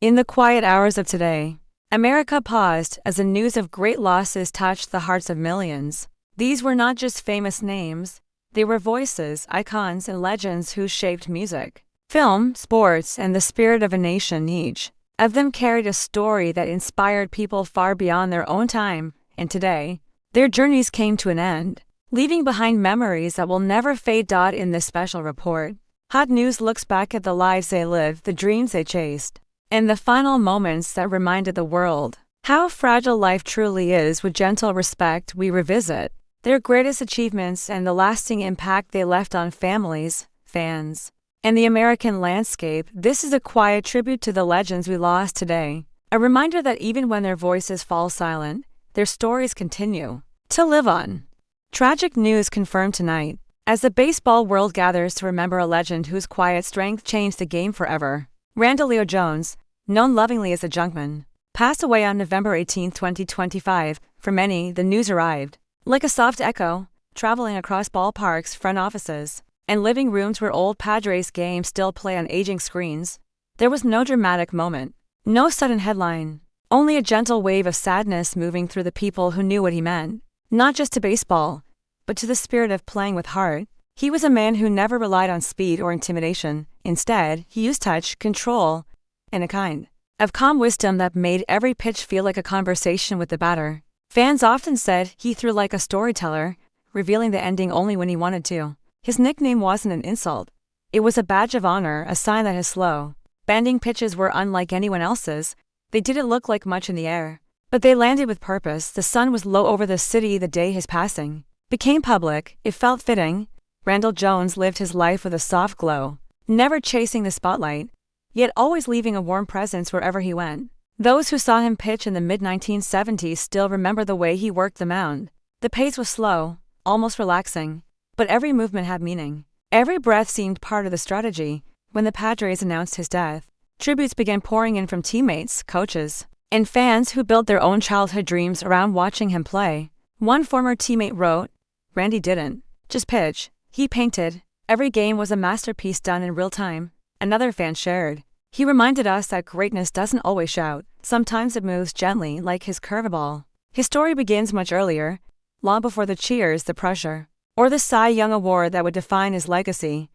In the quiet hours of today, America paused as the news of great losses touched the hearts of millions. These were not just famous names, they were voices, icons, and legends who shaped music, film, sports, and the spirit of a nation. Each of them carried a story that inspired people far beyond their own time, and today, their journeys came to an end, leaving behind memories that will never fade. In this special report, Hot News looks back at the lives they lived, the dreams they chased, and the final moments that reminded the world how fragile life truly is. With gentle respect, we revisit their greatest achievements and the lasting impact they left on families, fans, and the American landscape. This is a quiet tribute to the legends we lost today, a reminder that even when their voices fall silent, their stories continue to live on. Tragic news confirmed tonight, as the baseball world gathers to remember a legend whose quiet strength changed the game forever. Randall Leo Jones, known lovingly as the Junkman, passed away on November 18, 2025. For many, the news arrived like a soft echo, traveling across ballparks, front offices, and living rooms where old Padres games still play on aging screens. There was no dramatic moment, no sudden headline, only a gentle wave of sadness moving through the people who knew what he meant, not just to baseball, but to the spirit of playing with heart. He was a man who never relied on speed or intimidation. Instead, he used touch, control, and a kind of calm wisdom that made every pitch feel like a conversation with the batter. Fans often said he threw like a storyteller, revealing the ending only when he wanted to. His nickname wasn't an insult. It was a badge of honor, a sign that his slow, bending pitches were unlike anyone else's. They didn't look like much in the air, but they landed with purpose. The sun was low over the city the day his passing became public. It felt fitting. Randall Jones lived his life with a soft glow, never chasing the spotlight, yet always leaving a warm presence wherever he went. Those who saw him pitch in the mid-1970s still remember the way he worked the mound. The pace was slow, almost relaxing, but every movement had meaning. Every breath seemed part of the strategy. When the Padres announced his death, tributes began pouring in from teammates, coaches, and fans who built their own childhood dreams around watching him play. One former teammate wrote, "Randy didn't just pitch, he painted. Every game was a masterpiece done in real time." Another fan shared, "He reminded us that greatness doesn't always shout. Sometimes it moves gently, like his curveball." His story begins much earlier, long before the cheers, the pressure, or the Cy Young Award that would define his legacy.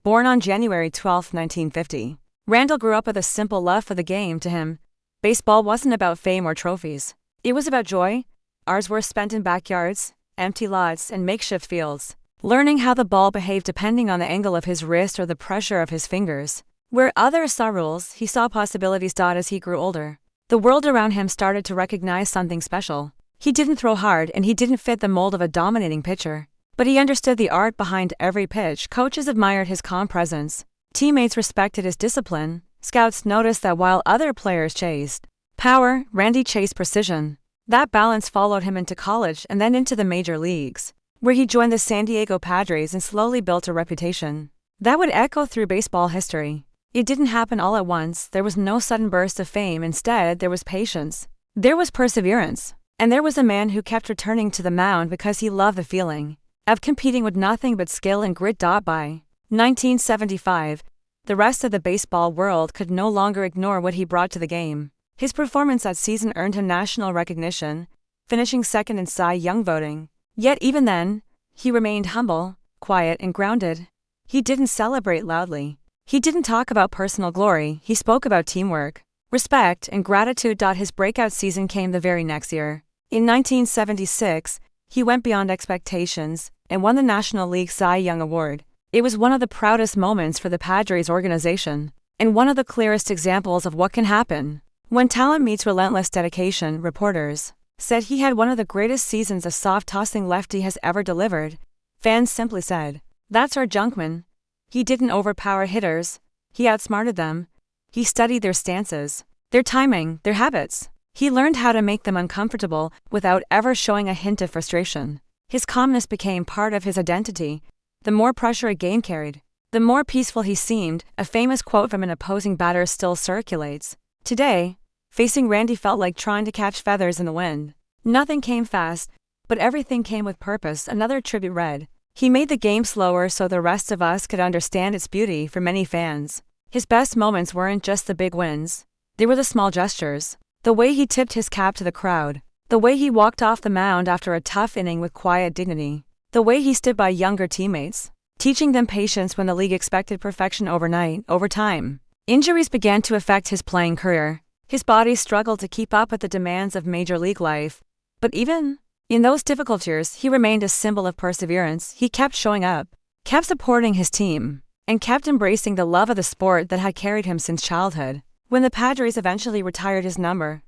Born on January 12, 1950, Randall grew up with a simple love for the game. To him, baseball wasn't about fame or trophies. It was about joy. Hours were spent in backyards, empty lots, and makeshift fields, learning how the ball behaved depending on the angle of his wrist or the pressure of his fingers. Where others saw rules, he saw possibilities. As he grew older, the world around him started to recognize something special. He didn't throw hard and he didn't fit the mold of a dominating pitcher, but he understood the art behind every pitch. Coaches admired his calm presence. Teammates respected his discipline. Scouts noticed that while other players chased power, Randy chased precision. That balance followed him into college and then into the major leagues, where he joined the San Diego Padres and slowly built a reputation that would echo through baseball history. It didn't happen all at once. There was no sudden burst of fame. Instead, there was patience. There was perseverance. And there was a man who kept returning to the mound because he loved the feeling of competing with nothing but skill and grit. By 1975, the rest of the baseball world could no longer ignore what he brought to the game. His performance that season earned him national recognition, finishing second in Cy Young voting. Yet even then, he remained humble, quiet, and grounded. He didn't celebrate loudly. He didn't talk about personal glory. He spoke about teamwork, respect, and gratitude. His breakout season came the very next year. In 1976, he went beyond expectations and won the National League Cy Young Award. It was one of the proudest moments for the Padres organization, and one of the clearest examples of what can happen when talent meets relentless dedication. Reporters said he had one of the greatest seasons a soft-tossing lefty has ever delivered. Fans simply said, "That's our Junkman." He didn't overpower hitters. He outsmarted them. He studied their stances, their timing, their habits. He learned how to make them uncomfortable without ever showing a hint of frustration. His calmness became part of his identity. The more pressure a game carried, the more peaceful he seemed. A famous quote from an opposing batter still circulates. Today, facing Randy felt like trying to catch feathers in the wind. Nothing came fast, but everything came with purpose. Another tribute read, "He made the game slower so the rest of us could understand its beauty." For many fans, his best moments weren't just the big wins. They were the small gestures. The way he tipped his cap to the crowd. The way he walked off the mound after a tough inning with quiet dignity. The way he stood by younger teammates, teaching them patience when the league expected perfection overnight. Over time, injuries began to affect his playing career. His body struggled to keep up with the demands of major league life. But even in those difficult years, he remained a symbol of perseverance. He kept showing up, kept supporting his team, and kept embracing the love of the sport that had carried him since childhood. When the Padres eventually retired his number,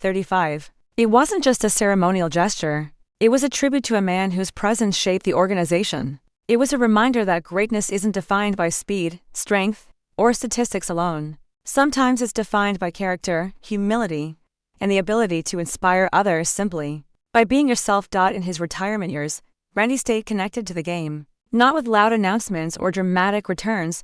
35, it wasn't just a ceremonial gesture. It was a tribute to a man whose presence shaped the organization. It was a reminder that greatness isn't defined by speed, strength, or statistics alone. Sometimes it's defined by character, humility, and the ability to inspire others simply by being yourself. In his retirement years, Randy stayed connected to the game, not with loud announcements or dramatic returns,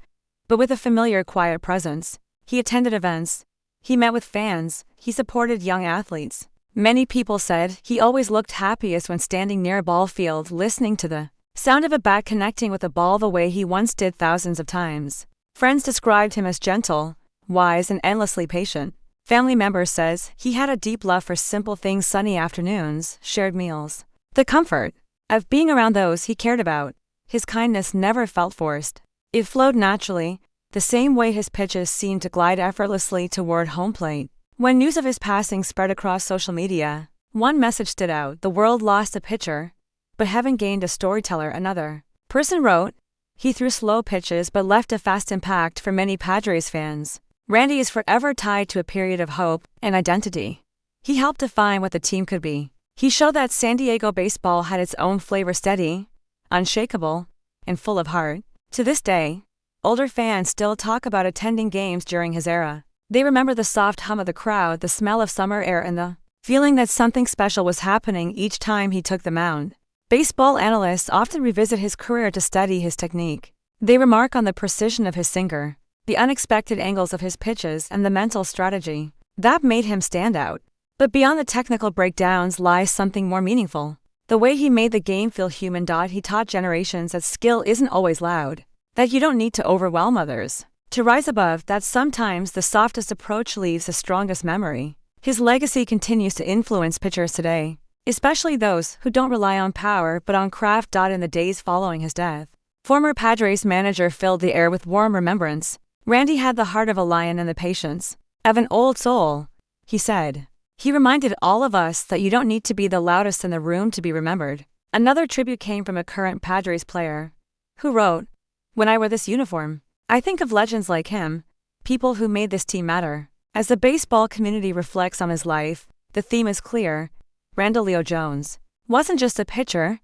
but with a familiar, quiet presence. He attended events. He met with fans. He supported young athletes. Many people said he always looked happiest when standing near a ball field, listening to the sound of a bat, connecting with the ball the way he once did thousands of times. Friends described him as gentle, wise, and endlessly patient. Family members says he had a deep love for simple things: sunny afternoons, shared meals, the comfort of being around those he cared about. His kindness never felt forced. It flowed naturally, the same way his pitches seemed to glide effortlessly toward home plate. When news of his passing spread across social media, one message stood out: the world lost a pitcher, but heaven gained a storyteller. Another person wrote, he threw slow pitches but left a fast impact. For many Padres fans, Randy is forever tied to a period of hope and identity. He helped define what the team could be. He showed that San Diego baseball had its own flavor: steady, unshakable, and full of heart. To this day, older fans still talk about attending games during his era. They remember the soft hum of the crowd, the smell of summer air, and the feeling that something special was happening each time he took the mound. Baseball analysts often revisit his career to study his technique. They remark on the precision of his sinker, the unexpected angles of his pitches, and the mental strategy that made him stand out. But beyond the technical breakdowns lies something more meaningful: the way he made the game feel human. He taught generations that skill isn't always loud, that you don't need to overwhelm others to rise above, that sometimes the softest approach leaves the strongest memory. His legacy continues to influence pitchers today, especially those who don't rely on power but on craft. In the days following his death, former Padres manager filled the air with warm remembrance. Randy had the heart of a lion and the patience of an old soul, he said. He reminded all of us that you don't need to be the loudest in the room to be remembered. Another tribute came from a current Padres player, who wrote, "When I wear this uniform, I think of legends like him, people who made this team matter." As the baseball community reflects on his life, the theme is clear: Randall Leo Jones wasn't just a pitcher,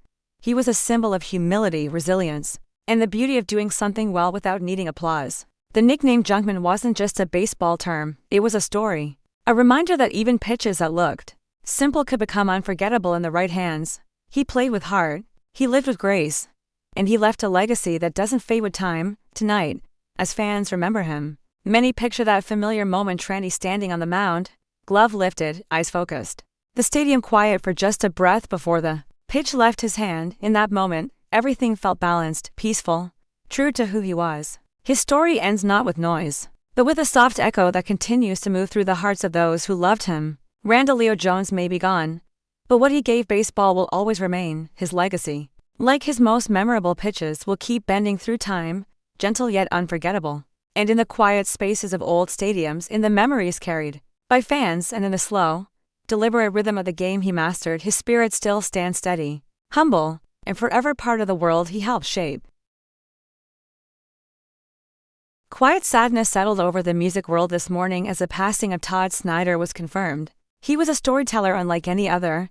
he was a symbol of humility, resilience, and the beauty of doing something well without needing applause. The nickname Junkman wasn't just a baseball term, it was a story. A reminder that even pitches that looked simple could become unforgettable in the right hands. He played with heart, he lived with grace, and he left a legacy that doesn't fade with time. Tonight, as fans remember him, many picture that familiar moment: Randy standing on the mound, glove lifted, eyes focused, the stadium quiet for just a breath before the pitch left his hand. In that moment, everything felt balanced, peaceful, true to who he was. His story ends not with noise, but with a soft echo that continues to move through the hearts of those who loved him. Randall Leo Jones may be gone, but what he gave baseball will always remain. His legacy, like his most memorable pitches, will keep bending through time, gentle yet unforgettable. And in the quiet spaces of old stadiums, in the memories carried by fans, and in the slow, deliberate rhythm of the game he mastered, his spirit still stands steady, humble, and forever part of the world he helped shape. Quiet sadness settled over the music world this morning as the passing of Todd Snider was confirmed. He was a storyteller unlike any other,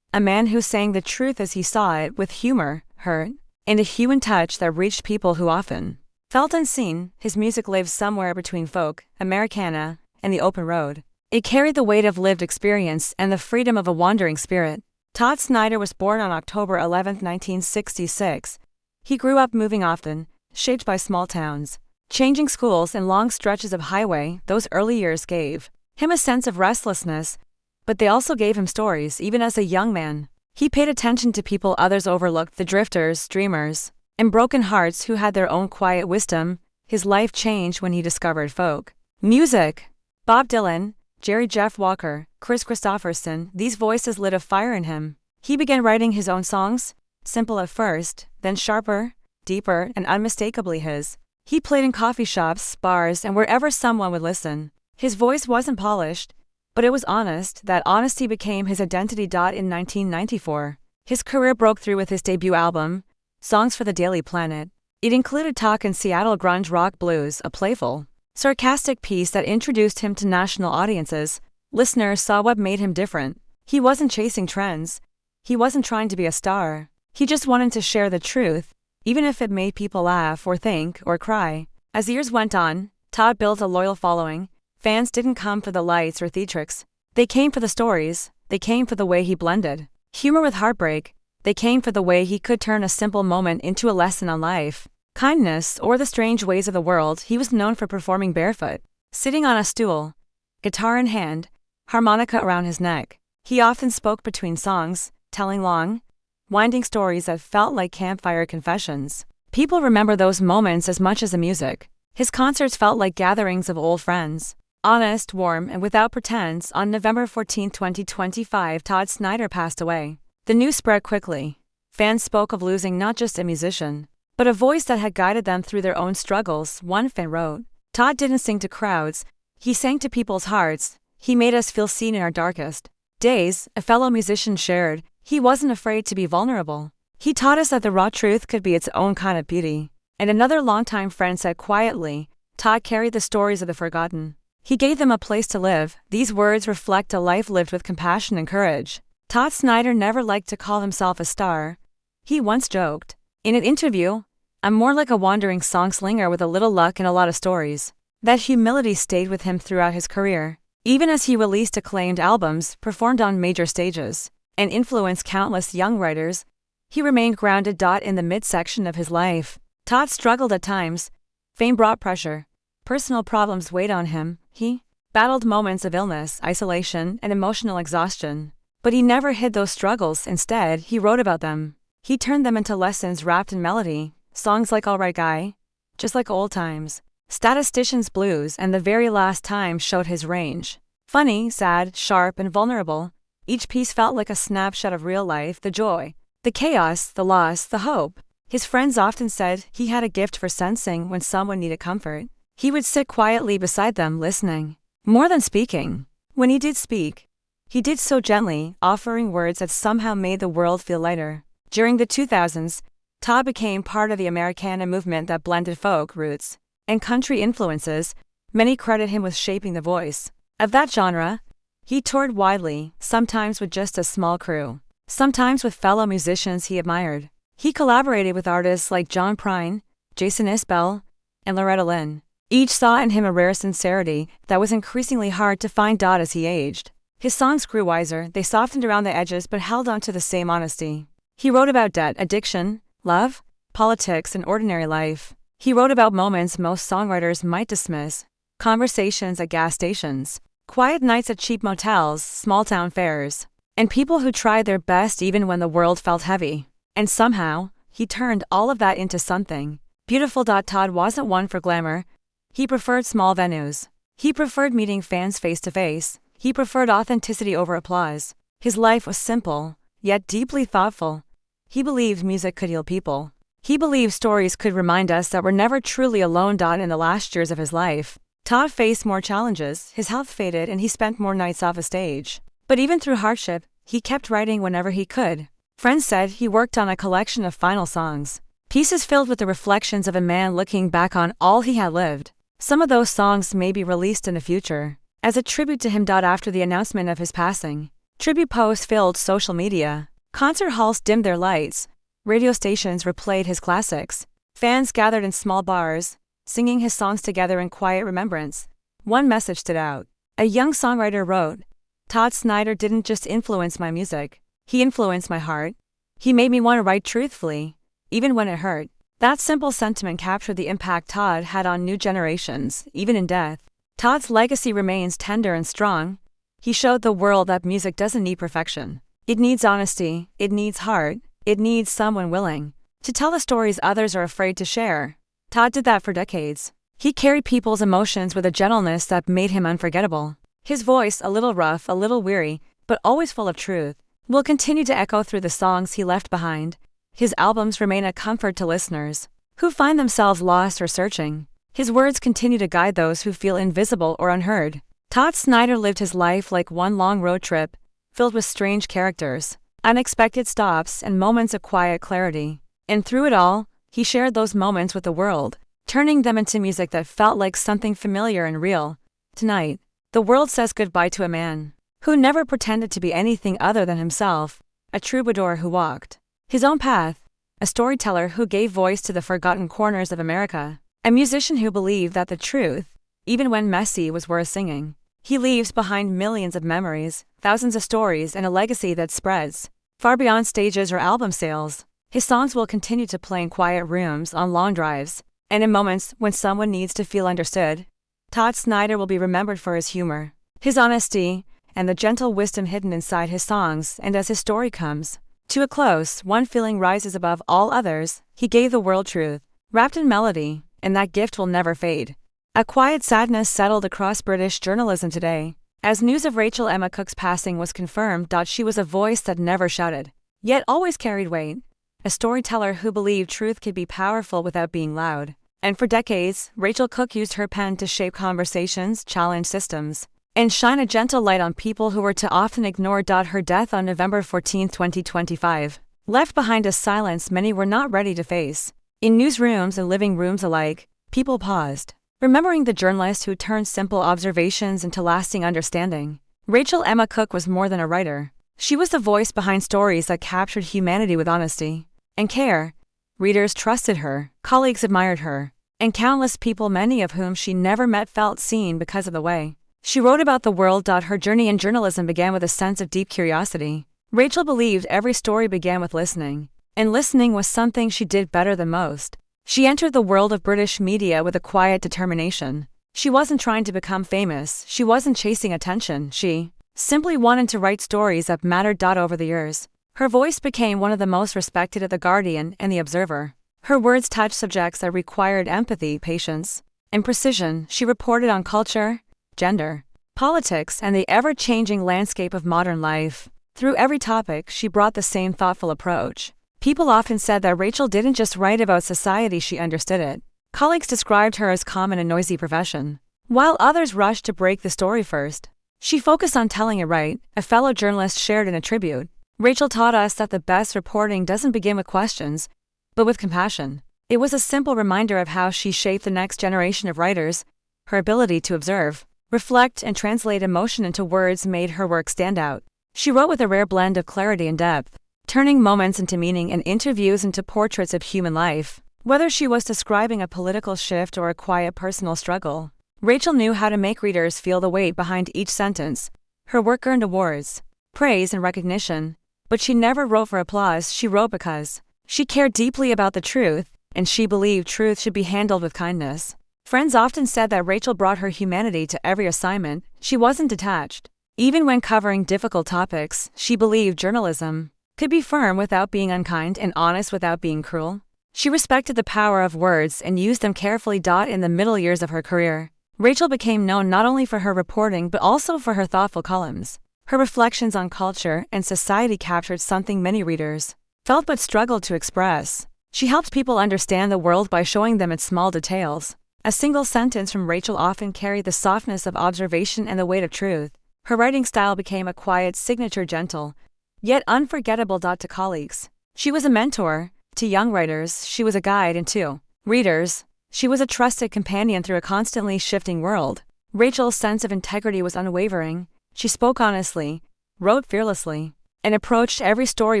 a man who sang the truth as he saw it, with humor, hurt, and a human touch that reached people who often felt unseen. His music lives somewhere between folk, Americana, and the open road. It carried the weight of lived experience and the freedom of a wandering spirit. Todd Snider was born on October 11, 1966. He grew up moving often, shaped by small towns, changing schools, and long stretches of highway. Those early years gave him a sense of restlessness, but they also gave him stories. Even as a young man, he paid attention to people others overlooked: the drifters, dreamers, and broken hearts who had their own quiet wisdom. His life changed when he discovered folk music. Bob Dylan, Jerry Jeff Walker, Chris Christopherson, these voices lit a fire in him. He began writing his own songs, simple at first, then sharper, deeper, and unmistakably his. He played in coffee shops, bars, and wherever someone would listen. His voice wasn't polished, but it was honest. That honesty became his identity. In 1994, his career broke through with his debut album, Songs for the Daily Planet. It included Talk and Seattle Grunge Rock Blues, a playful, sarcastic piece that introduced him to national audiences. Listeners saw what made him different. He wasn't chasing trends. He wasn't trying to be a star. He just wanted to share the truth, even if it made people laugh or think or cry. As years went on, Todd built a loyal following. Fans didn't come for the lights or theatrics. They came for the stories. They came for the way he blended humor with heartbreak. They came for the way he could turn a simple moment into a lesson on life, kindness, or the strange ways of the world. He was known for performing barefoot, sitting on a stool, guitar in hand, harmonica around his neck. He often spoke between songs, telling long, winding stories that felt like campfire confessions. People remember those moments as much as the music. His concerts felt like gatherings of old friends. Honest, warm, and without pretense. On November 14, 2025, Todd Snider passed away. The news spread quickly. Fans spoke of losing not just a musician, but a voice that had guided them through their own struggles. One fan wrote, "Todd didn't sing to crowds. He sang to people's hearts. He made us feel seen in our darkest days." A fellow musician shared, "He wasn't afraid to be vulnerable. He taught us that the raw truth could be its own kind of beauty." And another longtime friend said quietly, "Todd carried the stories of the forgotten. He gave them a place to live." These words reflect a life lived with compassion and courage. Todd Snider never liked to call himself a star. He once joked, in an interview, "I'm more like a wandering song slinger with a little luck and a lot of stories." That humility stayed with him throughout his career. Even as he released acclaimed albums, performed on major stages, and influenced countless young writers, he remained grounded. In the midsection of his life, Todd struggled at times. Fame brought pressure. Personal problems weighed on him. He battled moments of illness, isolation, and emotional exhaustion. But he never hid those struggles. Instead, he wrote about them. He turned them into lessons wrapped in melody. Songs like "Alright Guy," "Just Like Old Times," "Statistician's Blues," and "The Very Last Time" showed his range. Funny, sad, sharp, and vulnerable, each piece felt like a snapshot of real life, the joy, the chaos, the loss, the hope. His friends often said he had a gift for sensing when someone needed comfort. He would sit quietly beside them, listening, more than speaking. When he did speak, he did so gently, offering words that somehow made the world feel lighter. During the 2000s, Todd became part of the Americana movement that blended folk roots and country influences. Many credit him with shaping the voice of that genre. He toured widely, sometimes with just a small crew, sometimes with fellow musicians he admired. He collaborated with artists like John Prine, Jason Isbell, and Loretta Lynn. Each saw in him a rare sincerity that was increasingly hard to find. As he aged, his songs grew wiser. They softened around the edges but held on to the same honesty. He wrote about debt, addiction, love, politics, and ordinary life. He wrote about moments most songwriters might dismiss: conversations at gas stations, quiet nights at cheap motels, small-town fairs, and people who tried their best even when the world felt heavy. And somehow, he turned all of that into something beautiful. Todd wasn't one for glamour. He preferred small venues. He preferred meeting fans face to face. He preferred authenticity over applause. His life was simple, yet deeply thoughtful. He believed music could heal people. He believed stories could remind us that we're never truly alone. In the last years of his life, Todd faced more challenges. His health faded and he spent more nights off a stage. But even through hardship, he kept writing whenever he could. Friends said he worked on a collection of final songs, pieces filled with the reflections of a man looking back on all he had lived. Some of those songs may be released in the future, as a tribute to him. After the announcement of his passing, tribute posts filled social media. Concert halls dimmed their lights. Radio stations replayed his classics. Fans gathered in small bars, singing his songs together in quiet remembrance. One message stood out. A young songwriter wrote, "Todd Snider didn't just influence my music. He influenced my heart. He made me want to write truthfully, even when it hurt." That simple sentiment captured the impact Todd had on new generations, even in death. Todd's legacy remains tender and strong. He showed the world that music doesn't need perfection. It needs honesty, it needs heart, it needs someone willing to tell the stories others are afraid to share. Todd did that for decades. He carried people's emotions with a gentleness that made him unforgettable. His voice, a little rough, a little weary, but always full of truth, will continue to echo through the songs he left behind. His albums remain a comfort to listeners who find themselves lost or searching. His words continue to guide those who feel invisible or unheard. Todd Snider lived his life like one long road trip, filled with strange characters, unexpected stops, and moments of quiet clarity. And through it all, he shared those moments with the world, turning them into music that felt like something familiar and real. Tonight, the world says goodbye to a man who never pretended to be anything other than himself, a troubadour who walked his own path, a storyteller who gave voice to the forgotten corners of America, a musician who believed that the truth, even when messy, was worth singing. He leaves behind millions of memories, thousands of stories, and a legacy that spreads far beyond stages or album sales. His songs will continue to play in quiet rooms, on long drives, and in moments when someone needs to feel understood. Todd Snider will be remembered for his humor, his honesty, and the gentle wisdom hidden inside his songs. And as his story comes to a close, one feeling rises above all others: he gave the world truth, wrapped in melody, and that gift will never fade. A quiet sadness settled across British journalism today, as news of Rachel Emma Cook's passing was confirmed. She was a voice that never shouted, yet always carried weight, a storyteller who believed truth could be powerful without being loud. And for decades, Rachel Cook used her pen to shape conversations, challenge systems, and shine a gentle light on people who were too often ignored. Her death on November 14, 2025, left behind a silence many were not ready to face. In newsrooms and living rooms alike, people paused, remembering the journalist who turned simple observations into lasting understanding. Rachel Emma Cook was more than a writer. She was the voice behind stories that captured humanity with honesty and care. Readers trusted her, colleagues admired her, and countless people, many of whom she never met, felt seen because of the way she wrote about the world. Her journey in journalism began with a sense of deep curiosity. Rachel believed every story began with listening, and listening was something she did better than most. She entered the world of British media with a quiet determination. She wasn't trying to become famous, she wasn't chasing attention, she simply wanted to write stories that mattered. Over the years, her voice became one of the most respected at The Guardian and The Observer. Her words touched subjects that required empathy, patience, and precision. She reported on culture, gender, politics, and the ever-changing landscape of modern life. Through every topic, she brought the same thoughtful approach. People often said that Rachel didn't just write about society, she understood it. Colleagues described her as calm in a noisy profession, while others rushed to break the story first. She focused on telling it right, a fellow journalist shared in a tribute. Rachel taught us that the best reporting doesn't begin with questions, but with compassion. It was a simple reminder of how she shaped the next generation of writers. Her ability to observe, reflect, and translate emotion into words made her work stand out. She wrote with a rare blend of clarity and depth, turning moments into meaning and interviews into portraits of human life. Whether she was describing a political shift or a quiet personal struggle, Rachel knew how to make readers feel the weight behind each sentence. Her work earned awards, praise, and recognition, but she never wrote for applause. She wrote because she cared deeply about the truth, and she believed truth should be handled with kindness. Friends often said that Rachel brought her humanity to every assignment. She wasn't detached. Even when covering difficult topics, she believed journalism could be firm without being unkind and honest without being cruel. She respected the power of words and used them carefully. In the middle years of her career, Rachel became known not only for her reporting but also for her thoughtful columns. Her reflections on culture and society captured something many readers felt but struggled to express. She helped people understand the world by showing them its small details. A single sentence from Rachel often carried the softness of observation and the weight of truth. Her writing style became a quiet signature, gentle, yet unforgettable. To colleagues, she was a mentor. To young writers, she was a guide. And to readers, she was a trusted companion through a constantly shifting world. Rachel's sense of integrity was unwavering. She spoke honestly, wrote fearlessly, and approached every story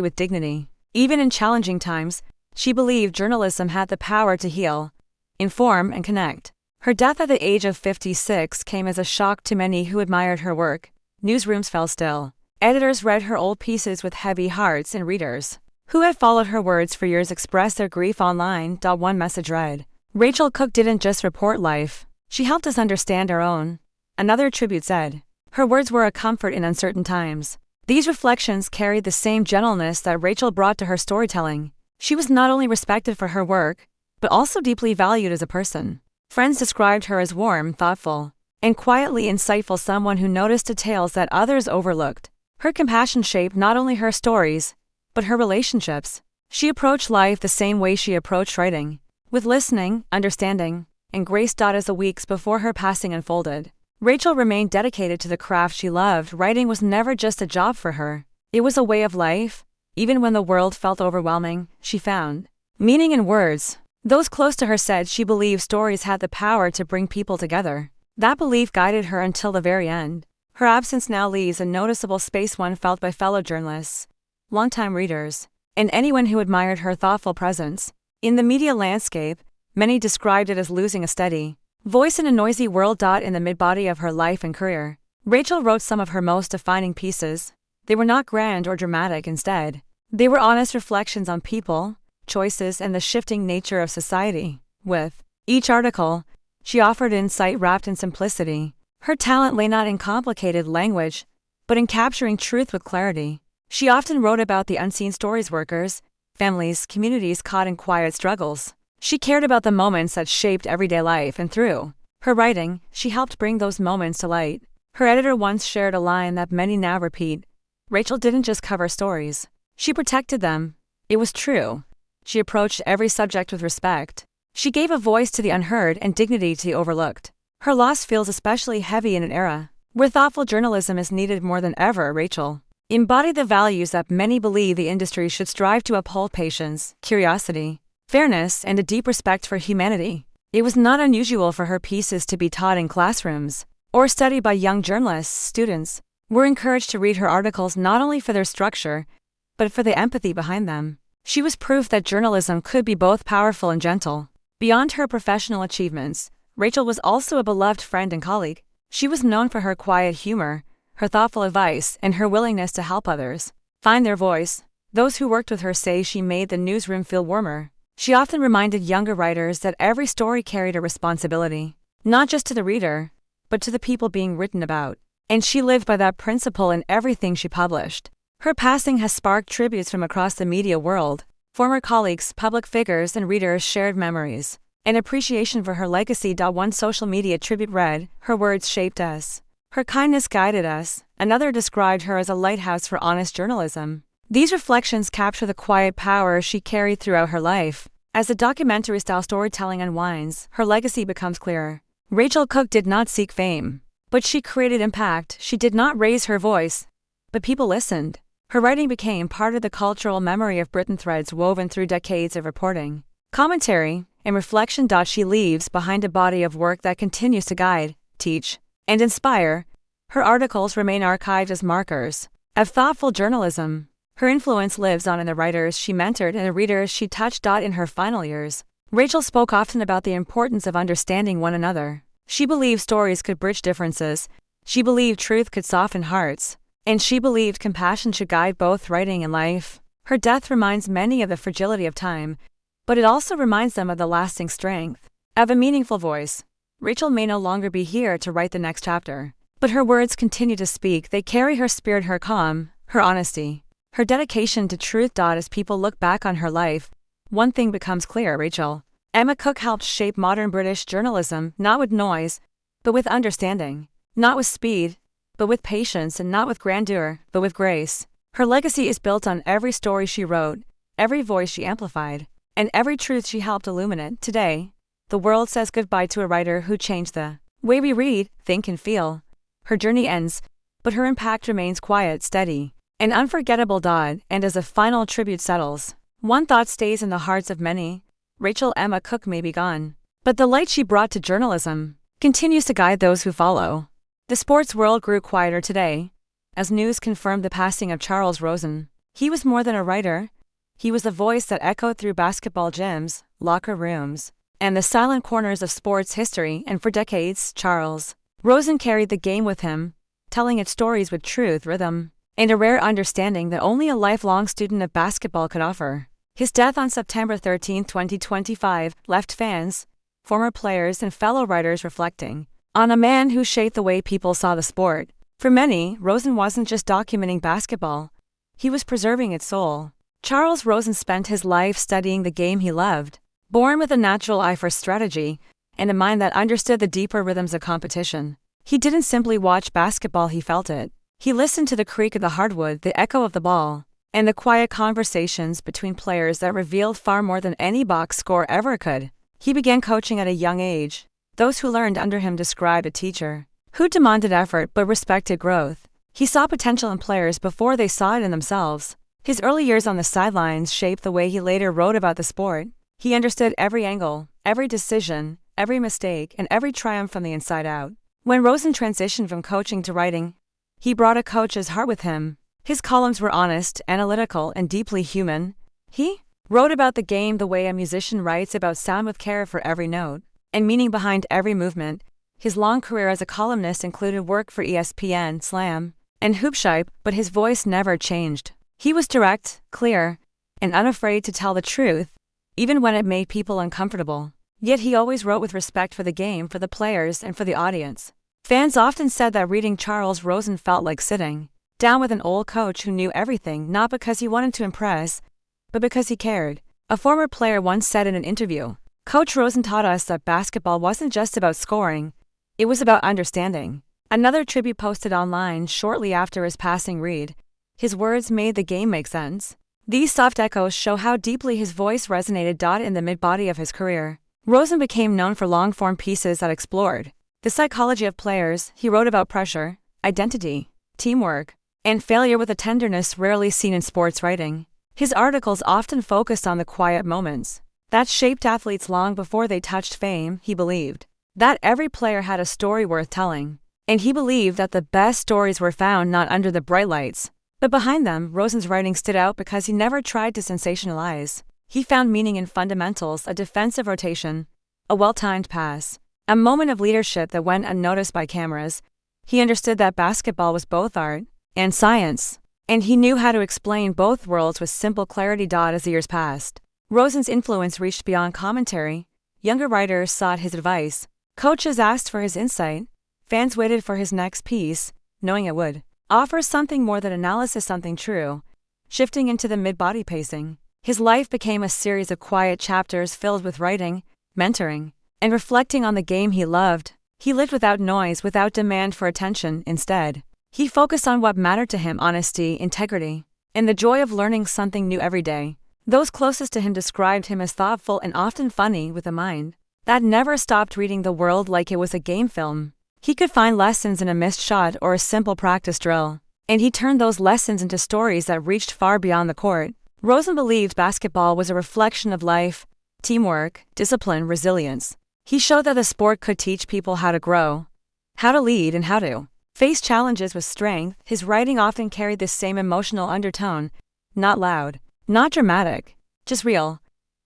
with dignity. Even in challenging times, she believed journalism had the power to heal, inform, and connect. Her death at the age of 56 came as a shock to many who admired her work. Newsrooms fell still. Editors read her old pieces with heavy hearts, and readers who had followed her words for years expressed their grief online. One message read, "Rachel Cook didn't just report life, she helped us understand our own." Another tribute said, "Her words were a comfort in uncertain times." These reflections carried the same gentleness that Rachel brought to her storytelling. She was not only respected for her work, but also deeply valued as a person. Friends described her as warm, thoughtful, and quietly insightful, someone who noticed details that others overlooked. Her compassion shaped not only her stories, but her relationships. She approached life the same way she approached writing, with listening, understanding, and grace. As the weeks before her passing unfolded, Rachel remained dedicated to the craft she loved. Writing was never just a job for her, it was a way of life. Even when the world felt overwhelming, she found meaning in words. Those close to her said she believed stories had the power to bring people together. That belief guided her until the very end. Her absence now leaves a noticeable space, one felt by fellow journalists, longtime readers, and anyone who admired her thoughtful presence. In the media landscape, many described it as losing a steady voice in a noisy world. In the mid-body of her life and career, Rachel wrote some of her most defining pieces. They were not grand or dramatic, instead, they were honest reflections on people, choices, and the shifting nature of society. With each article, she offered insight wrapped in simplicity. Her talent lay not in complicated language, but in capturing truth with clarity. She often wrote about the unseen stories, workers, families, communities caught in quiet struggles. She cared about the moments that shaped everyday life, and through her writing, she helped bring those moments to light. Her editor once shared a line that many now repeat: Rachel didn't just cover stories, she protected them. It was true. She approached every subject with respect. She gave a voice to the unheard and dignity to the overlooked. Her loss feels especially heavy in an era where thoughtful journalism is needed more than ever. Rachel embodied the values that many believe the industry should strive to uphold: patience, curiosity, fairness, and a deep respect for humanity. It was not unusual for her pieces to be taught in classrooms or studied by young journalists. Students were encouraged to read her articles not only for their structure, but for the empathy behind them. She was proof that journalism could be both powerful and gentle. Beyond her professional achievements, Rachel was also a beloved friend and colleague. She was known for her quiet humor, her thoughtful advice, and her willingness to help others find their voice. Those who worked with her say she made the newsroom feel warmer. She often reminded younger writers that every story carried a responsibility, not just to the reader, but to the people being written about. And she lived by that principle in everything she published. Her passing has sparked tributes from across the media world. Former colleagues, public figures, and readers shared memories and appreciation for her legacy. One social media tribute read, "Her words shaped us. Her kindness guided us." Another described her as a lighthouse for honest journalism. These reflections capture the quiet power she carried throughout her life. As the documentary-style storytelling unwinds, her legacy becomes clearer. Rachel Cook did not seek fame, but she created impact. She did not raise her voice, but people listened. Her writing became part of the cultural memory of Britain, threads woven through decades of reporting, commentary, and reflection. She leaves behind a body of work that continues to guide, teach, and inspire. Her articles remain archived as markers of thoughtful journalism. Her influence lives on in the writers she mentored and the readers she touched. In her final years, Rachel spoke often about the importance of understanding one another. She believed stories could bridge differences, she believed truth could soften hearts, and she believed compassion should guide both writing and life. Her death reminds many of the fragility of time, but it also reminds them of the lasting strength of a meaningful voice. Rachel may no longer be here to write the next chapter, but her words continue to speak. They carry her spirit, her calm, her honesty, her dedication to truth. As people look back on her life, one thing becomes clear: Rachel Emma Cook helped shape modern British journalism, not with noise, but with understanding, not with speed, but with patience, and not with grandeur, but with grace. Her legacy is built on every story she wrote, every voice she amplified, and every truth she helped illuminate. Today, the world says goodbye to a writer who changed the way we read, think, and feel. Her journey ends, but her impact remains quiet, steady, and unforgettable. And as a final tribute settles, one thought stays in the hearts of many: Rachel Emma Cook may be gone, but the light she brought to journalism continues to guide those who follow. The sports world grew quieter today, as news confirmed the passing of Charles Rosen. He was more than a writer. He was a voice that echoed through basketball gyms, locker rooms, and the silent corners of sports history. And for decades, Charles Rosen carried the game with him, telling its stories with truth, rhythm, and a rare understanding that only a lifelong student of basketball could offer. His death on September 13, 2025, left fans, former players, and fellow writers reflecting on a man who shaped the way people saw the sport. For many, Rosen wasn't just documenting basketball, he was preserving its soul. Charles Rosen spent his life studying the game he loved. Born with a natural eye for strategy and a mind that understood the deeper rhythms of competition. He didn't simply watch basketball, he felt it. He listened to the creak of the hardwood, the echo of the ball, and the quiet conversations between players that revealed far more than any box score ever could. He began coaching at a young age. Those who learned under him described a teacher who demanded effort but respected growth. He saw potential in players before they saw it in themselves. His early years on the sidelines shaped the way he later wrote about the sport. He understood every angle, every decision, every mistake, and every triumph from the inside out. When Rosen transitioned from coaching to writing, he brought a coach's heart with him. His columns were honest, analytical, and deeply human. He wrote about the game the way a musician writes about sound, with care for every note and meaning behind every movement. His long career as a columnist included work for ESPN, Slam, and Hoopshype, but his voice never changed. He was direct, clear, and unafraid to tell the truth, even when it made people uncomfortable. Yet he always wrote with respect for the game, for the players, and for the audience. Fans often said that reading Charles Rosen felt like sitting down with an old coach who knew everything, not because he wanted to impress, but because he cared. A former player once said in an interview, "Coach Rosen taught us that basketball wasn't just about scoring, it was about understanding." Another tribute posted online shortly after his passing read, "His words made the game make sense." These soft echoes show how deeply his voice resonated. In the mid-body of his career, Rosen became known for long-form pieces that explored the psychology of players. He wrote about pressure, identity, teamwork, and failure with a tenderness rarely seen in sports writing. His articles often focused on the quiet moments that shaped athletes long before they touched fame. He believed that every player had a story worth telling, and he believed that the best stories were found not under the bright lights, but behind them. Rosen's writing stood out because he never tried to sensationalize. He found meaning in fundamentals: a defensive rotation, a well-timed pass, a moment of leadership that went unnoticed by cameras. He understood that basketball was both art and science, and he knew how to explain both worlds with simple clarity. As the years passed, Rosen's influence reached beyond commentary. Younger writers sought his advice, coaches asked for his insight, fans waited for his next piece, knowing it would offer something more than analysis, something true. Shifting into the mid-body pacing, his life became a series of quiet chapters filled with writing, mentoring, and reflecting on the game he loved. He lived without noise, without demand for attention. Instead, he focused on what mattered to him: honesty, integrity, and the joy of learning something new every day. Those closest to him described him as thoughtful and often funny, with a mind that never stopped reading the world like it was a game film. He could find lessons in a missed shot or a simple practice drill, and he turned those lessons into stories that reached far beyond the court. Rosen believed basketball was a reflection of life: teamwork, discipline, resilience. He showed that the sport could teach people how to grow, how to lead, and how to face challenges with strength. His writing often carried this same emotional undertone: not loud, not dramatic, just real.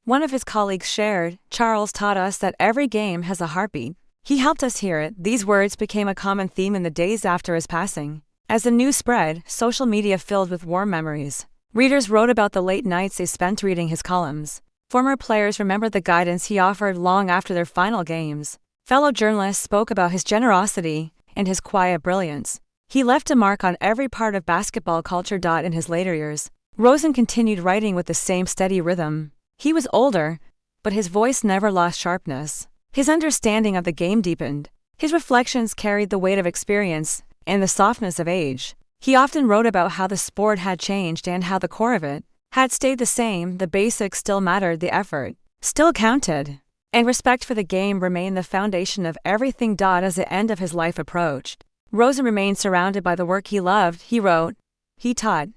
One of his colleagues shared, "Charles taught us that every game has a heartbeat. He helped us hear it." These words became a common theme in the days after his passing. As the news spread, social media filled with warm memories. Readers wrote about the late nights they spent reading his columns. Former players remembered the guidance he offered long after their final games. Fellow journalists spoke about his generosity and his quiet brilliance. He left a mark on every part of basketball culture. In his later years, Rosen continued writing with the same steady rhythm. He was older, but his voice never lost sharpness. His understanding of the game deepened. His reflections carried the weight of experience and the softness of age. He often wrote about how the sport had changed and how the core of it had stayed the same. The basics still mattered, the effort still counted, and respect for the game remained the foundation of everything. As the end of his life approached, Rosen remained surrounded by the work he loved. He wrote, he taught,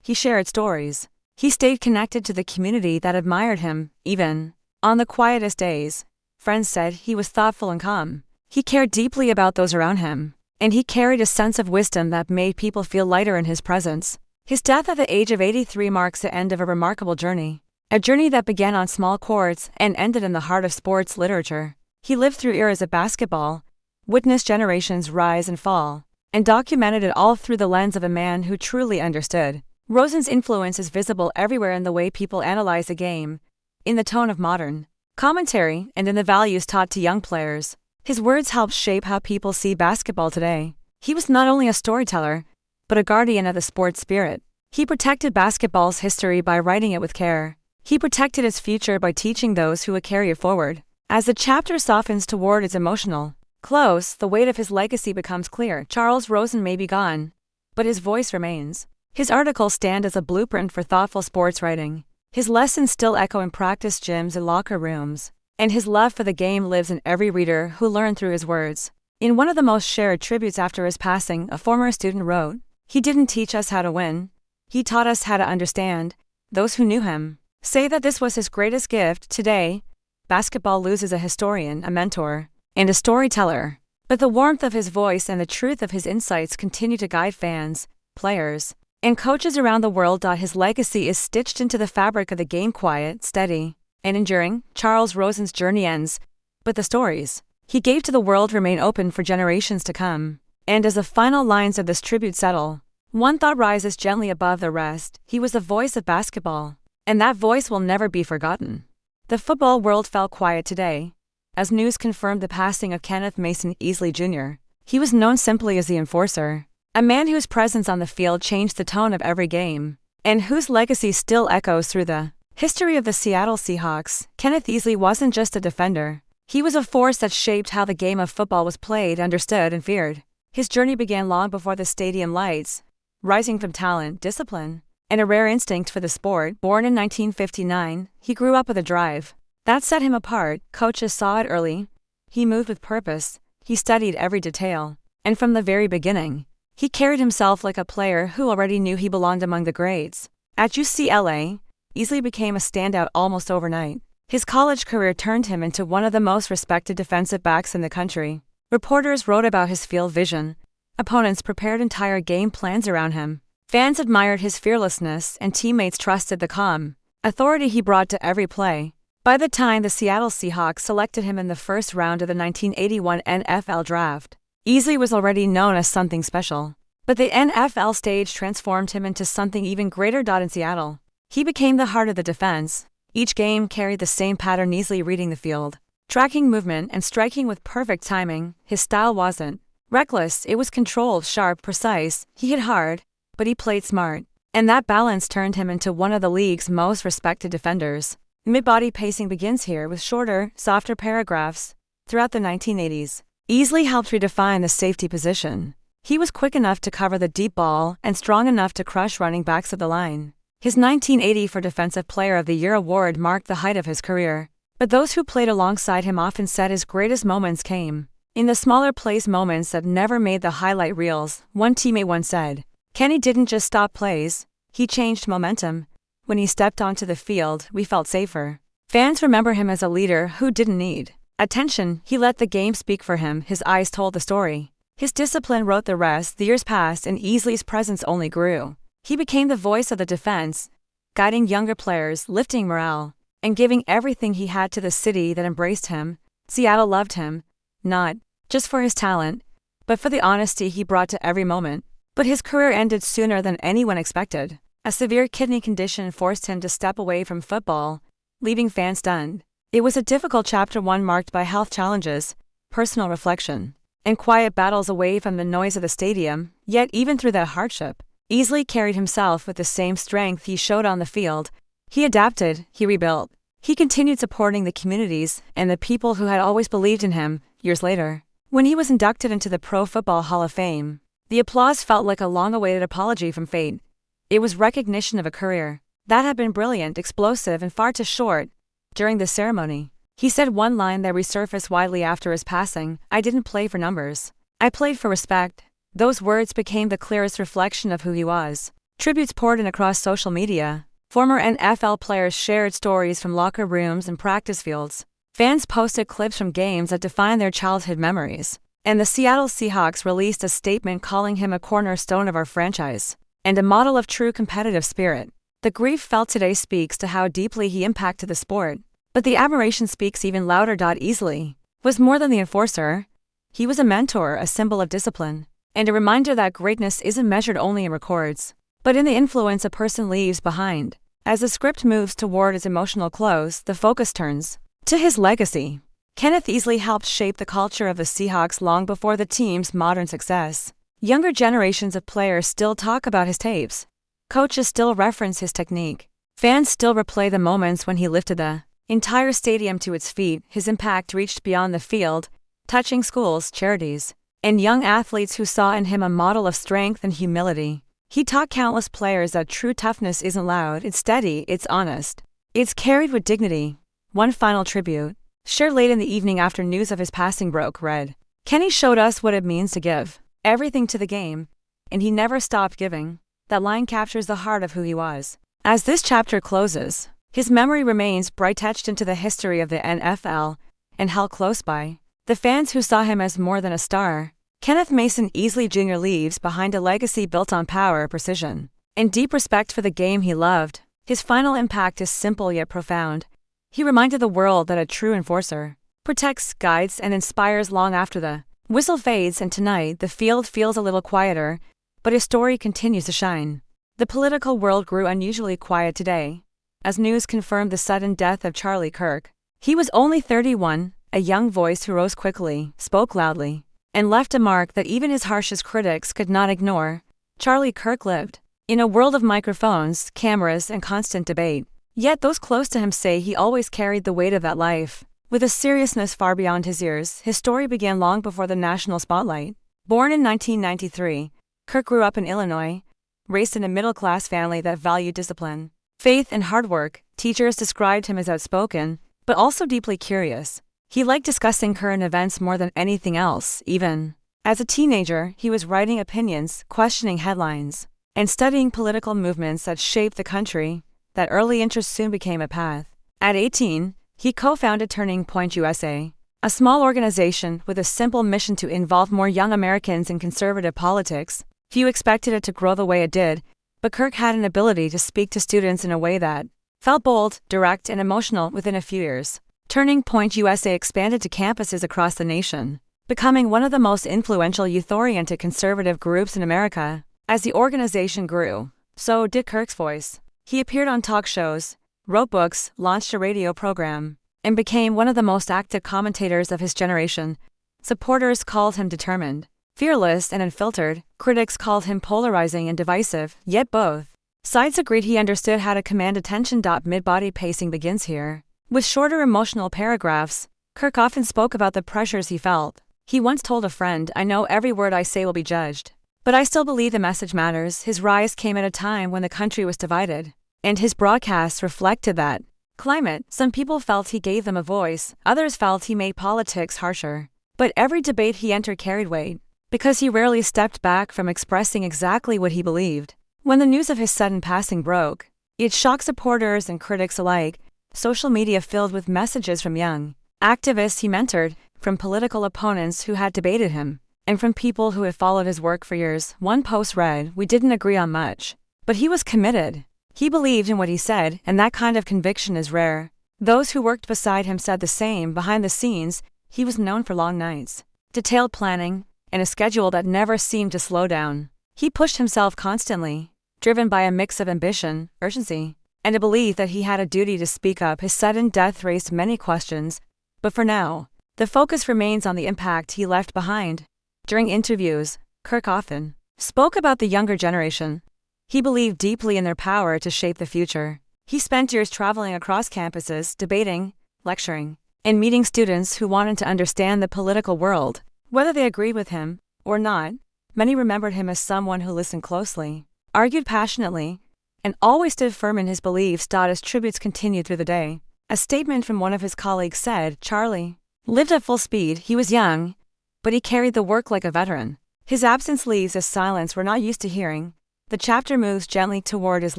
he shared stories. He stayed connected to the community that admired him, even on the quietest days. Friends said he was thoughtful and calm. He cared deeply about those around him, and he carried a sense of wisdom that made people feel lighter in his presence. His death at the age of 83 marks the end of a remarkable journey, a journey that began on small courts and ended in the heart of sports literature. He lived through eras of basketball, witnessed generations rise and fall, and documented it all through the lens of a man who truly understood. Rosen's influence is visible everywhere: in the way people analyze a game, in the tone of modern commentary, and in the values taught to young players. His words helped shape how people see basketball today. He was not only a storyteller, but a guardian of the sport's spirit. He protected basketball's history by writing it with care. He protected its future by teaching those who would carry it forward. As the chapter softens toward its emotional close, the weight of his legacy becomes clear. Charles Rosen may be gone, but his voice remains. His articles stand as a blueprint for thoughtful sports writing. His lessons still echo in practice gyms and locker rooms, and his love for the game lives in every reader who learned through his words. In one of the most shared tributes after his passing, a former student wrote, "He didn't teach us how to win. He taught us how to understand." Those who knew him say that this was his greatest gift. Today, basketball loses a historian, a mentor, and a storyteller. But the warmth of his voice and the truth of his insights continue to guide fans, players, and coaches around the world. His legacy is stitched into the fabric of the game, quiet, steady, and enduring. Charles Rosen's journey ends, but the stories he gave to the world remain open for generations to come. And as the final lines of this tribute settle, one thought rises gently above the rest: he was the voice of basketball, and that voice will never be forgotten. The football world fell quiet today, as news confirmed the passing of Kenneth Mason Easley Jr. He was known simply as the Enforcer, a man whose presence on the field changed the tone of every game, and whose legacy still echoes through the history of the Seattle Seahawks. Kenneth Easley wasn't just a defender. He was a force that shaped how the game of football was played, understood, and feared. His journey began long before the stadium lights, rising from talent, discipline, and a rare instinct for the sport. Born in 1959, he grew up with a drive that set him apart. Coaches saw it early. He moved with purpose. He studied every detail, and from the very beginning, he carried himself like a player who already knew he belonged among the greats. At UCLA, Easley became a standout almost overnight. His college career turned him into one of the most respected defensive backs in the country. Reporters wrote about his field vision. Opponents prepared entire game plans around him. Fans admired his fearlessness, and teammates trusted the calm authority he brought to every play. By the time the Seattle Seahawks selected him in the first round of the 1981 NFL Draft, Easley was already known as something special. But the NFL stage transformed him into something even greater. In Seattle, he became the heart of the defense. Each game carried the same pattern: Easley reading the field, tracking movement, and striking with perfect timing. His style wasn't reckless, it was controlled, sharp, precise. He hit hard, but he played smart, and that balance turned him into one of the league's most respected defenders. Mid-body pacing begins here, with shorter, softer paragraphs. Throughout the 1980s, Easley helped redefine the safety position. He was quick enough to cover the deep ball and strong enough to crush running backs at the line. His 1980 for Defensive Player of the Year award marked the height of his career. But those who played alongside him often said his greatest moments came in the smaller plays, moments that never made the highlight reels. One teammate once said, "Kenny didn't just stop plays, he changed momentum. When he stepped onto the field, we felt safer." Fans remember him as a leader who didn't need attention. He let the game speak for him. His eyes told the story. His discipline wrote the rest. The years passed, and Easley's presence only grew. He became the voice of the defense, guiding younger players, lifting morale, and giving everything he had to the city that embraced him. Seattle loved him, not just for his talent, but for the honesty he brought to every moment. But his career ended sooner than anyone expected. A severe kidney condition forced him to step away from football, leaving fans stunned. It was a difficult chapter, one marked by health challenges, personal reflection, and quiet battles away from the noise of the stadium. Yet even through that hardship, Easley carried himself with the same strength he showed on the field. He adapted, he rebuilt. He continued supporting the communities and the people who had always believed in him. Years later, when he was inducted into the Pro Football Hall of Fame, the applause felt like a long-awaited apology from fate. It was recognition of a career that had been brilliant, explosive, and far too short. During the ceremony, he said one line that resurfaced widely after his passing: "I didn't play for numbers. I played for respect." Those words became the clearest reflection of who he was. Tributes poured in across social media. Former NFL players shared stories from locker rooms and practice fields. Fans posted clips from games that defined their childhood memories. And the Seattle Seahawks released a statement calling him a cornerstone of our franchise and a model of true competitive spirit. The grief felt today speaks to how deeply he impacted the sport. But the admiration speaks even louder. Easley was more than the enforcer. He was a mentor, a symbol of discipline, and a reminder that greatness isn't measured only in records, but in the influence a person leaves behind. As the script moves toward its emotional close, the focus turns to his legacy. Kenneth Easley helped shape the culture of the Seahawks long before the team's modern success. Younger generations of players still talk about his tapes. Coaches still reference his technique. Fans still replay the moments when he lifted the entire stadium to its feet. His impact reached beyond the field, touching schools, charities, and young athletes who saw in him a model of strength and humility. He taught countless players that true toughness isn't loud, it's steady, it's honest. It's carried with dignity. One final tribute, shared late in the evening after news of his passing broke, read, "Kenny showed us what it means to give everything to the game, and he never stopped giving." That line captures the heart of who he was. As this chapter closes, his memory remains bright, etched into the history of the NFL and held close by the fans who saw him as more than a star. Kenneth Mason Easley Jr. leaves behind a legacy built on power, precision, and deep respect for the game he loved. His final impact is simple yet profound. He reminded the world that a true enforcer protects, guides, and inspires long after the whistle fades, and tonight the field feels a little quieter, but his story continues to shine. The political world grew unusually quiet today, as news confirmed the sudden death of Charlie Kirk. He was only 31, a young voice who rose quickly, spoke loudly, and left a mark that even his harshest critics could not ignore. Charlie Kirk lived in a world of microphones, cameras, and constant debate. Yet those close to him say he always carried the weight of that life with a seriousness far beyond his years. His story began long before the national spotlight. Born in 1993, Kirk grew up in Illinois, raised in a middle-class family that valued discipline, faith, and hard work. Teachers described him as outspoken, but also deeply curious. He liked discussing current events more than anything else. Even as a teenager, he was writing opinions, questioning headlines, and studying political movements that shaped the country. That early interest soon became a path. At 18, he co-founded Turning Point USA, a small organization with a simple mission to involve more young Americans in conservative politics. Few expected it to grow the way it did, but Kirk had an ability to speak to students in a way that felt bold, direct, and emotional. Within a few years, Turning Point USA expanded to campuses across the nation, becoming one of the most influential youth-oriented conservative groups in America. As the organization grew, so did Kirk's voice. He appeared on talk shows, wrote books, launched a radio program, and became one of the most active commentators of his generation. Supporters called him determined, fearless, and unfiltered. Critics called him polarizing and divisive, yet both sides agreed he understood how to command attention. Mid-body pacing begins here. With shorter emotional paragraphs, Kirk often spoke about the pressures he felt. He once told a friend, "I know every word I say will be judged, but I still believe the message matters." His rise came at a time when the country was divided, and his broadcasts reflected that climate. Some people felt he gave them a voice, others felt he made politics harsher. But every debate he entered carried weight, because he rarely stepped back from expressing exactly what he believed. When the news of his sudden passing broke, it shocked supporters and critics alike. Social media filled with messages from young activists he mentored, from political opponents who had debated him, and from people who had followed his work for years. One post read, "We didn't agree on much, but he was committed. He believed in what he said, and that kind of conviction is rare." Those who worked beside him said the same. Behind the scenes, he was known for long nights, detailed planning, and a schedule that never seemed to slow down. He pushed himself constantly, driven by a mix of ambition, urgency, and a belief that he had a duty to speak up. His sudden death raised many questions, but for now, the focus remains on the impact he left behind. During interviews, Kirk often spoke about the younger generation. He believed deeply in their power to shape the future. He spent years traveling across campuses, debating, lecturing, and meeting students who wanted to understand the political world. Whether they agreed with him or not, many remembered him as someone who listened closely, argued passionately, and always stood firm in his beliefs. As tributes continued through the day, a statement from one of his colleagues said, "Charlie lived at full speed. He was young, but he carried the work like a veteran." His absence leaves a silence we're not used to hearing. The chapter moves gently toward his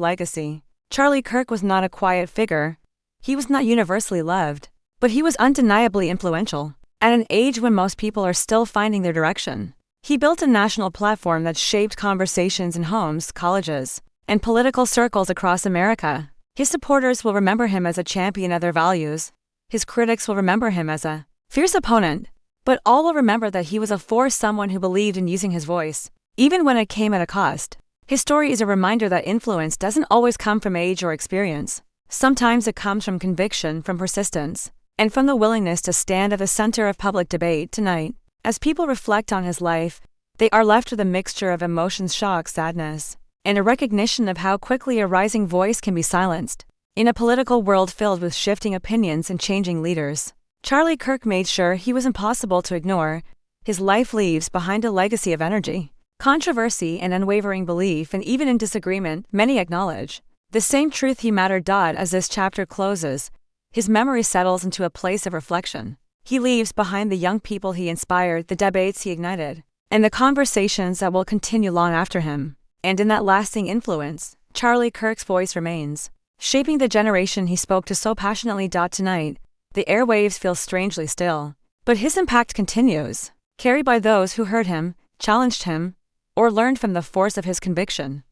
legacy. Charlie Kirk was not a quiet figure. He was not universally loved, but he was undeniably influential. At an age when most people are still finding their direction, he built a national platform that shaped conversations in homes, colleges, and political circles across America. His supporters will remember him as a champion of their values. His critics will remember him as a fierce opponent, but all will remember that he was a force, someone who believed in using his voice, even when it came at a cost. His story is a reminder that influence doesn't always come from age or experience. Sometimes it comes from conviction, from persistence, and from the willingness to stand at the center of public debate. Tonight, as people reflect on his life, they are left with a mixture of emotions: shock, sadness, and a recognition of how quickly a rising voice can be silenced. In a political world filled with shifting opinions and changing leaders, Charlie Kirk made sure he was impossible to ignore. His life leaves behind a legacy of energy, controversy, and unwavering belief, and even in disagreement, many acknowledge the same truth: he mattered. As this chapter closes, his memory settles into a place of reflection. He leaves behind the young people he inspired, the debates he ignited, and the conversations that will continue long after him. And in that lasting influence, Charlie Kirk's voice remains, shaping the generation he spoke to so passionately. Tonight, the airwaves feel strangely still, but his impact continues, carried by those who heard him, challenged him, or learned from the force of his conviction.